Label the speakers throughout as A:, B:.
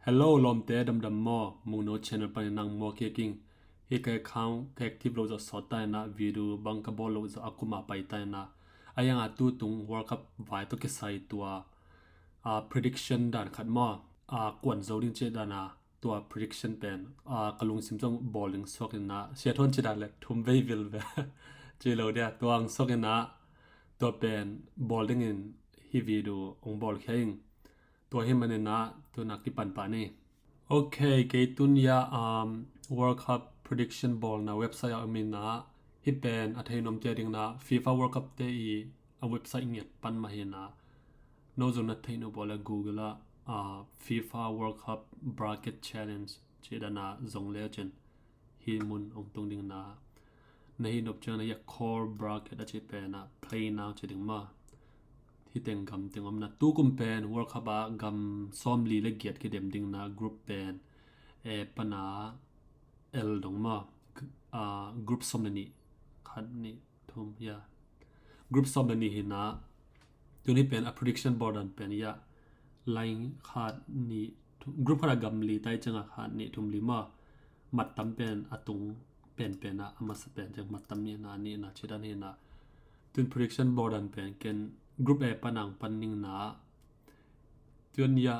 A: Hello lom te dam dam mo Mungno channel pa nang mo keking hi kai khang kai active lo zo sota na video bang ka bol lo zo akuma pai ta na ayang atu tung world cup vai to ke sai tua prediction dan khat mo kwan zo ding che dana tua prediction pen kalung sim jong bowling sok na sia thon che dan le thum vei vil ve che lo dia tuang sok na tua pen bowling in hi video ong ball khaingตัวให้มันนะตัวนักที่ปันนี่โอเคเกตุนยาWorld Cup prediction ball นะเว็บไซต์อามินนะฮิเป็นอัธยนมเจดิงนะ FIFA World Cup เตอีเว็บไซต์เงียบปันมาเห็นนะโน้ตนัทยนบอล Google ละFIFA World Cup bracket challenge เจดานะจงเลี้ยจนฮิมุนองตรงดิงนะในฮินบเจอนะอยาก core bracket อาจจะเป็นนะ play now เจดิงมาที่เต็งกำเต็งอมนะตู้กุมเป็น World Cup กำซ้อมลีและเกียรติกิเดมดิงนะกรุ๊ปเป็นปนาดงมากรุ๊ปซ้อมนี่ขันนี่ทุ่มยากรุ๊ปซ้อมนี่เห็นนะตัวนี้เป็น prediction board อันเป็นยาไลน์ขาดนี่กรุ๊ปขนาดกำลีใต้จังขาดนี่ทุ่มลีมามัดตั้มเป็นตุงเป็นนะอามาสเป็นจังมัดตั้มนี่นะเช่นนั้นเห็นนะตัว prediction board อันเป็นเกณฑ์Group A ปันนังปันนิงนะตัวนยา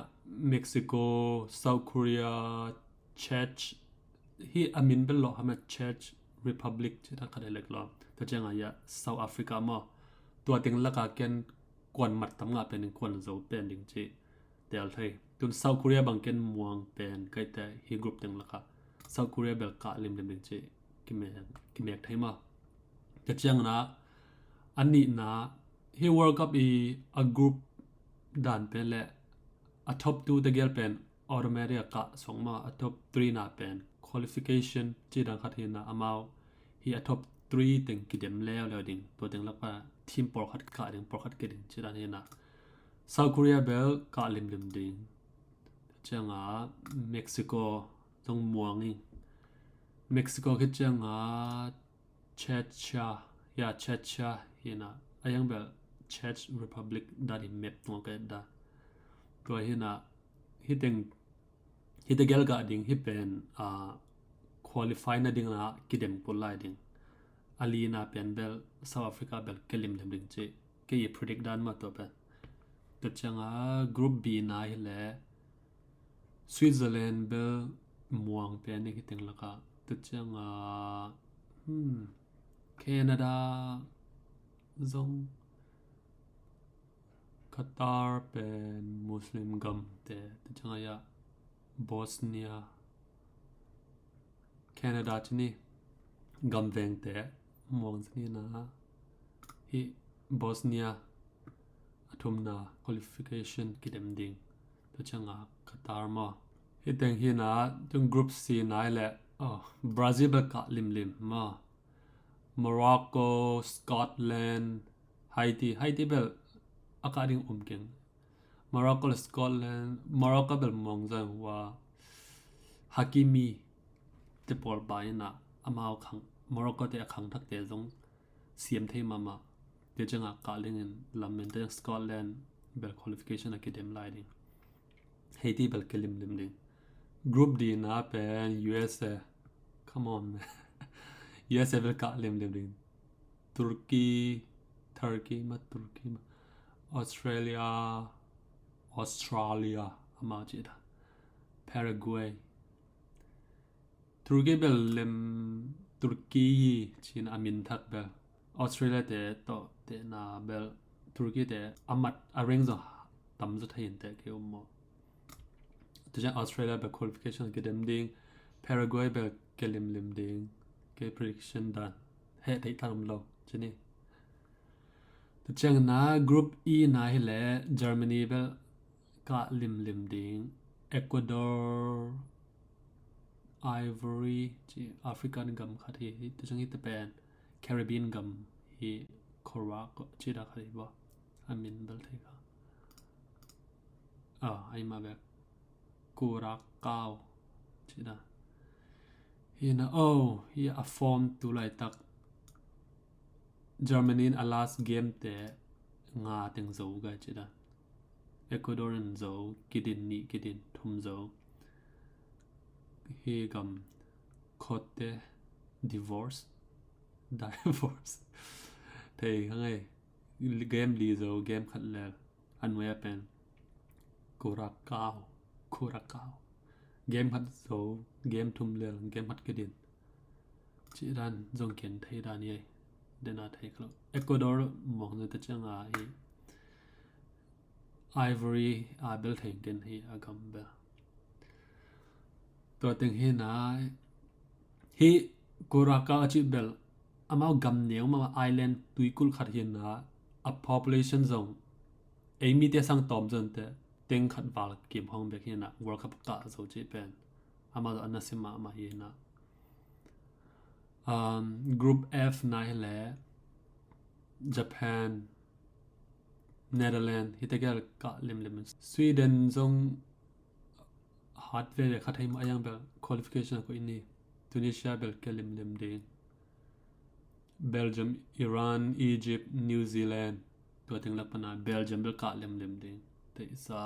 A: เม็กซิโก South Korea Czech ฮีอามินเป็นหล่อฮะแม่ Czech Republic ที่ทางคดีเล็กล้อแต่เจ้าไงยะ South Africa มาตัวติงละกาเกนกวนมัดทำงานเป็นกวนโซเป็นดิงจีเดี๋ยวเลยตัวน South Korea บางเกนมวงเป็นใกล้แต่ฮีกรุ๊ปติงละกา South Korea เบลกาลิมดิงจีกิเมกไทยมาแต่เจ้านะอันนี้นะhe World Cup a group dan pen le a top 2 the girl pen automatic ka songma a top 3 na pen qualification chi dan khat hin na amao hi a top 3 teng kidem le ding to teng la pa team por khat ka ding por khat ke ding chi dan hin na South Korea bel ka lim ding changa Mexico tong muangi Mexico ke changa Checha hina ayang bel Czech Republic ดาดิเมปตัวกันดาตัวฮินะฮิตเกลกาดิงฮิเป็นqualify นะดิงนะกิเดมกุลไลดิงอาลีนาเป็นเบล South Africa เบลเกลิมดิงเจเกย์ predict ด้านมาตัวเป็นแต่จังgroup B นะฮิเลสวิตเซอร์แลนด์เบลม่วงเป็นนี่ฮิตงละก็แต่จังแคนาดาซงQatar เป็นมุสลิมกัมแต่จังไงอะบอสเนียแคนาดาที่นี่กัมเวงแต่มองที่นี่นะฮีบอสเนียอาทุมนา qualification กิเดมดิงแต่จังอ่ะ Qatar มาฮีแต่งฮีนะจัง group C นายแหละบราซิลกะลิมมาโมร็อกโกสกอตแลนด์ไฮตีเบลaccording umking Morocco Scotland Morocco bel mong zang wa Hakimi te por bai na amao khang Morocco te khang thak te zong siam thei mama te changa kaling in lamen te Scotland bel qualification academy lighting Haiti bel kelim ding group D na pen USA come on USA bel ka lim ding Turkey ma Australia ama jida Paraguay Turkey bel lem Turkey chin amin thak bel Australia te na bel Turkey te amat arrange tam zu thain te ke mo to Australia bel qualification ke dem ding Paraguay bel kelim lim ding ke prediction dan he thai tam lo chiniแต่จังนะกรุ๊ป E นะฮิเลเยอรมนีเบลกะลิมดิงเอกวาดอร์ไอวอรีจีแอฟริกันกัมขัดฮีแต่จังฮิตเป็นแคริบเบียนกัมฮีโคราก็จีดาขัดฮีบ่อามินเบลเทกาไอมาแบบกูรักเก้าจีดาฮีนะฮีอัฟฟอร์มตุไลตักGermany in a last game te nga teng zo ga chida Ecuadorian zo kidin thum zo hi gam khote divorce divorce thầy ngay game li zo game khat le an we pen Curacao game khat zo game thum le game khat kedin chỉ dan zong ken thầy dan ye dena thầy klo Ecuador mong ne ta changa hi Ivory bel thầy ken hi agam be to ting hi na hi Curacao chi bel amao gam neu ma island tuikul khat hi na a population zone ei mi te sang tom zon te teng khat wal kim hong be hi na world cup ka zo chi pen ama anasima ma hi na group F na le Japan Netherlands hitagal ka lim Sweden zong hardware khat hai ma yang bel qualification ko ini Tunisia bel ke lim ding Belgium Iran Egypt New Zealand to ting lapana Belgium bel ka lim ding te isa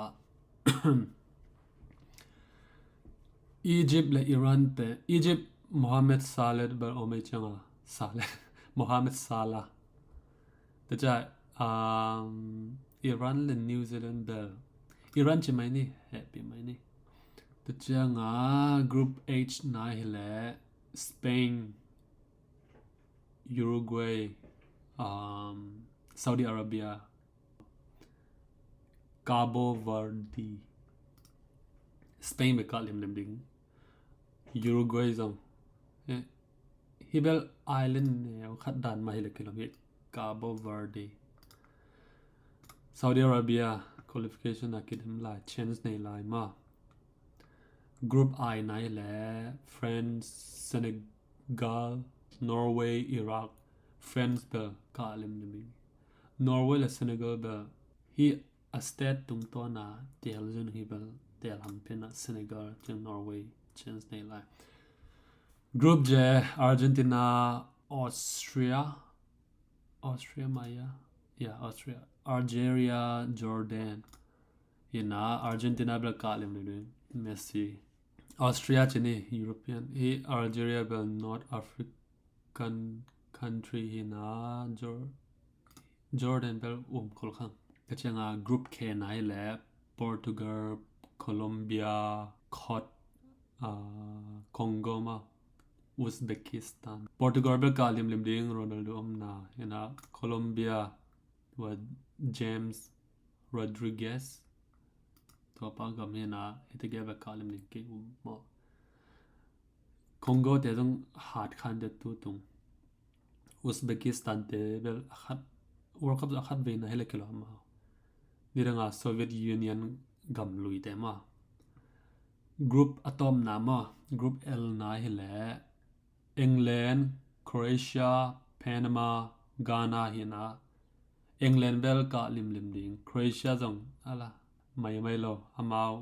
A: Egypt le Iran pe Egypt Mohammed Saleh bel omei changa Saleh Mohammed Salah te cha Iran le New Zealand bel Iran chi mai ni happy mai ni te changa group H na hele Spain Uruguay Saudi Arabia Cabo Verde Spain be ka lim ding Uruguay zong Hibel Island ne khat dan ma hele kilometer Cabo Verde Saudi Arabia qualification akidem la chance nei lai ma group I na hele France Senegal Norway Iraq France be ka lim Norway le Senegal be hi a state tung to na tel jun hi bel tel ham pena Senegal jeng Norway chance nei lai group J Argentina Austria Maya Austria Algeria Jordan ina Argentina bel ka lim Messi Austria chini European he Algeria bel North African country ina Jordan bel kol khang kachanga group K nai le Portugal Colombia Congo ma Uzbekistan Portugal bel ka lim ding Ronaldo na ina Colombia wa James Rodriguez to pa gam na itige bel ka lim ding ke mo Congo te jong hard khan de tu tung Uzbekistan te bel khat World Cup khat ve na hele kilo ma niranga Soviet Union gam lui te ma group atom na ma group L na hele England Croatia Panama Ghana hina England bel ka lim ding Croatia jong ala mai lo amao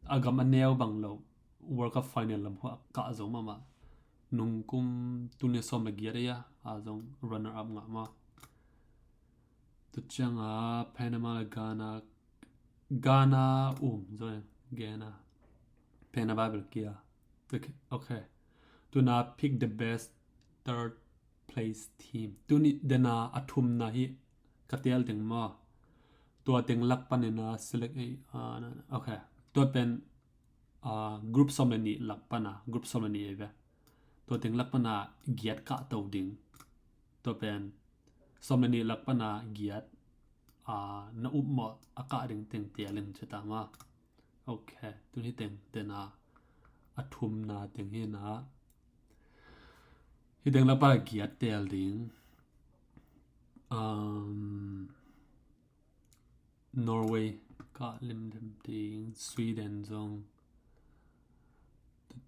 A: agam aneu bang lo World Cup final lam ho ka zo ma nungkum Tunisia Nigeria azong runner up nga ma to changa Panama Ghana rồi Ghana Panama bel kia okay to na pick the best third place team to ni dena athum na hi katel ting ma to ting lak panina select okay to pen group somani lak pana group somani eve to ting lak pana giat ka to ding to pen somani lak pana giat na up mo aka ding ting tialin chata ma okay tu hi ting tena athum na ting hi na hi deng la pa giat tel ding Norway ka lim ding Sweden zong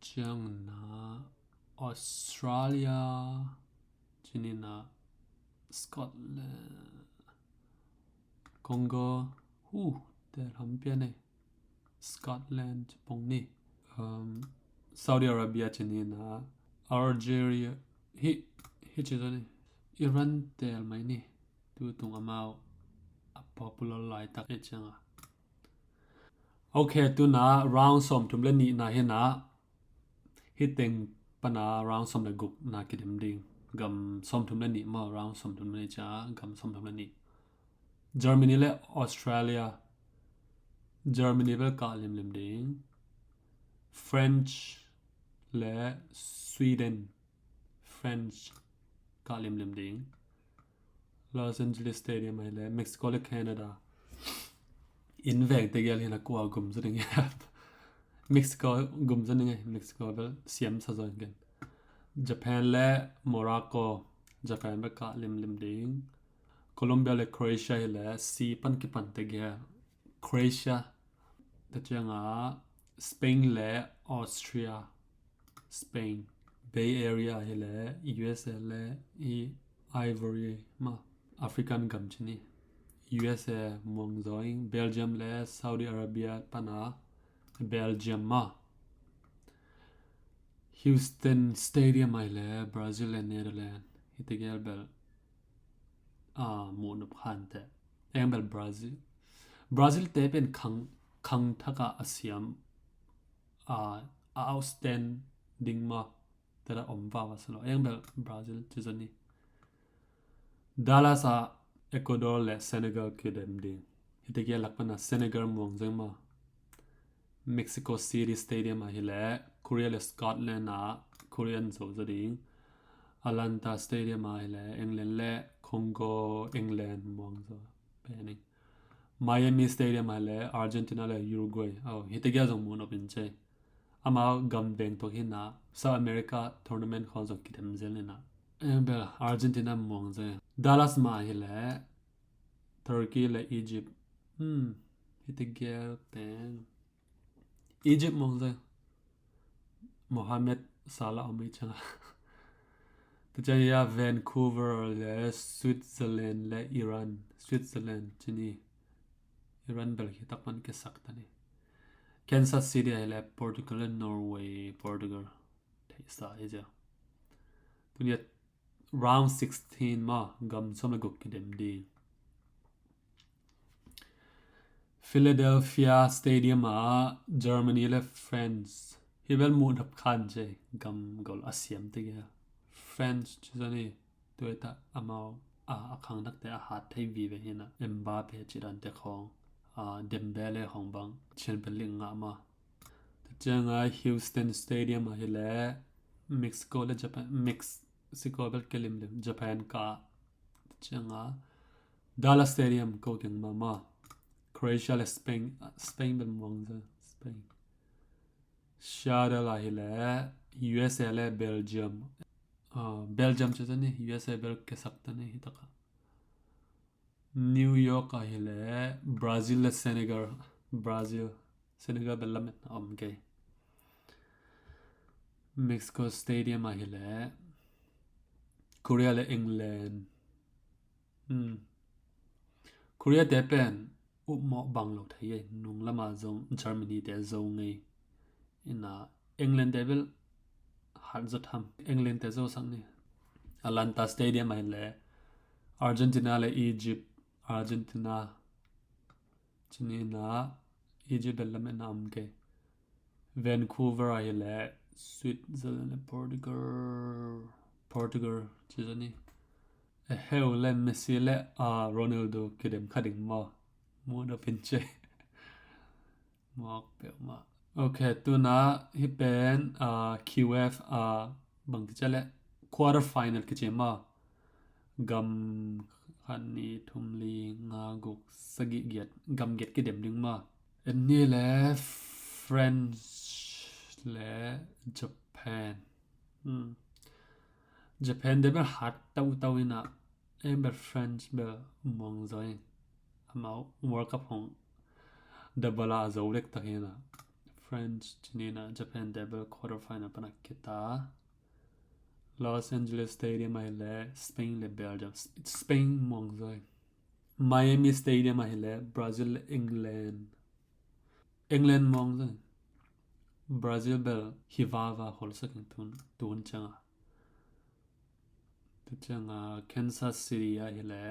A: chang na Australia chinina Scotland Congo tel ham pia ne Scotland pong ni Saudi Arabia chinina Algeria hi chizani Iran tel mai ni tu tung amao a popular lai tak e changa okay tu na round som tum le ni na he na hitting pana round som le guk na kidem ding gam som thum le ni ma round som thum le cha gam som thum le ni Germany le Australia Germany vel ka lim ding French le Sweden French ka lim ding Los Angeles Stadium ai le Mexico le Canada in veng te gel hina kwa gum zeng ya Mexico gum zeng ngai Mexico vel siam sa zon gen Japan le Morocco Japan vel ka lim ding Colombia le Croatia le si pan ki pan te gel Croatia ta changa Spain le Austria Spain Bay Area le USA le Ivory ma African gam chini USA mong zoing Belgium le Saudi Arabia pana Belgium ma Houston Stadium ai le Brazil le Netherlands hitigel bel mo nup khan te bel Brazil te pen khang thaka asiam outstanding ma tera omwa waslo bel Brazil chizani Dallas Ecuador le Senegal kidem ding hitigel lakpana Senegal mong zema Mexico City Stadium a hile Korea le Scotland na Korean zo ding Atlanta Stadium a hile England le Congo England mong zo pening Miami Stadium a hile Argentina le Uruguay hitigel zo mo no pinche ama gam beng to hina South America tournament khol zo kidem zelena bel Argentina mong zo Dallas ma hile Turkey le Egypt hitigel pen Egypt mong zo Mohamed Salah ami changa Tajaya Vancouver le Switzerland le Iran Switzerland chini Iran bel hi takman ke saktani Kansas City le Portugal le Norway Portugal thaisa eja tunia round 16 ma gam som le guk kidem di Philadelphia Stadium Germany le France Hibel moon up khan je gam gol asiam te ge French chizani toeta amao akhang nak te hat thai vi ve hina Mbappe chiran te khong Dembele hong bang chen beling nga ma changa Houston Stadium a hile Mexico le Japan Mexico bel kelim Japan ka changa Dallas Stadium ko keng ma Croatia le Spain bel mong Spain Shada la hile USA le Belgium Belgium chazani USA bel ke saktani hitaka New York a hile Brazil le Senegal bel lamet omge Mexico Stadium a hile Korea le England Korea Japan mo banglo thaye nung lama zong Germany te zong ngai ina England devil Harzat England te zo sangni Atlanta Stadium ai le Argentina le Egypt Argentina chinina Egypt le nam ke Vancouver ai le Switzerland le Portugal chizani heu le Messi le Ronaldo kidem khading mo da pinche mok pe ma Okay, tuna hi pen QF bang chale quarter final ke chema gam khani thumli nga guk sagi get gam get ke dem ding ma ni le French le Japan Japan de ber hat tau ina ber French ber mong zoi amao World Cup hong double zawlek ta hena French China Japan double quarter final pana kita Los Angeles Stadium ai le Spain le Belgium Spain mong zoi Miami Stadium ai le Brazil England mong zoi Brazil bel hivawa hol saking tun changa Kansas City ai le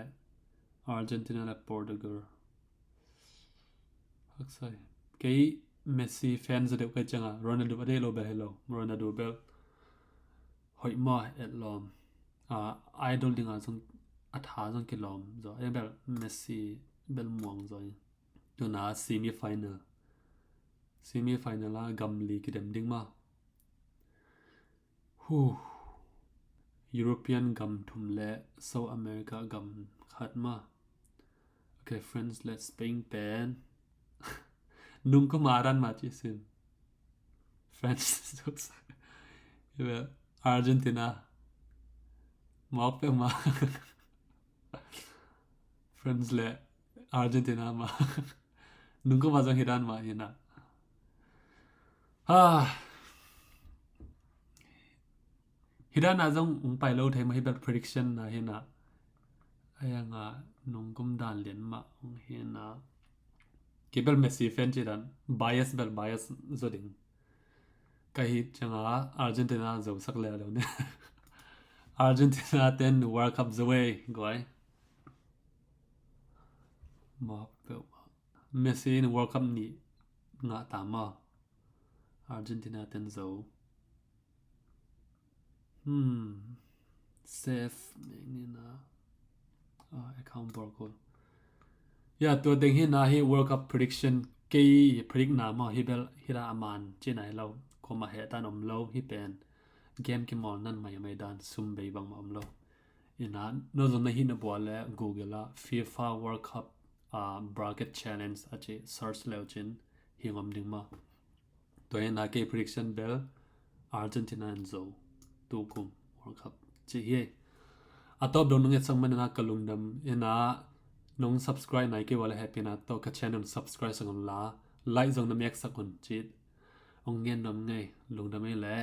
A: Argentina le Portugal haksai kei Messi fanจะเดี๋ยวกันจังอ่ะ Ronaldo ได้โลเบลhello Ronaldo เบลหอยมาเอ็ดลอมidol ดิ่งอ่ะจงอัฐาจงกิลอมจ้ะยังเบล Messi เบลม่วงจ้ะตัวน่า semi final ละกัมลีกิเดมดิ่งมาฮู European กัมทุ่มเละ South America กัมขัดมา Okay friends let's Spain pen nung kumaran matchesin France Argentina maak pe ma France le Argentina ma nung ko mazang hiran ma hina hiran azong ung pai lo thai ma hi prediction na hina ayanga nung kum dan len ma ung hina kibel Messi fan chiran bias zoding kahi changa Argentina zo sak le lo ne Argentina ten World Cup away goi ma pe Messi in World Cup ni nga ta ma Argentina ten zo safe ni na account borkol ya to ding hi na hi World Cup prediction ke predict na ma hi bel hira aman chinai lo koma he ta nom lo hi pen game ki mol nan mai dan sum bei bang ma om lo ina no zo na hi na bole Google la FIFA World Cup bracket challenge ache search leo chin hi ngom ding ma to ina ke prediction bel Argentina and zo tu kum World Cup chi hi atop do nung sang man na kalung dam ina nung subscribe nai ke wala happy na to ka channel subscribe sang la like zong na mek sakun chi ong ngen dam ngai lung dam le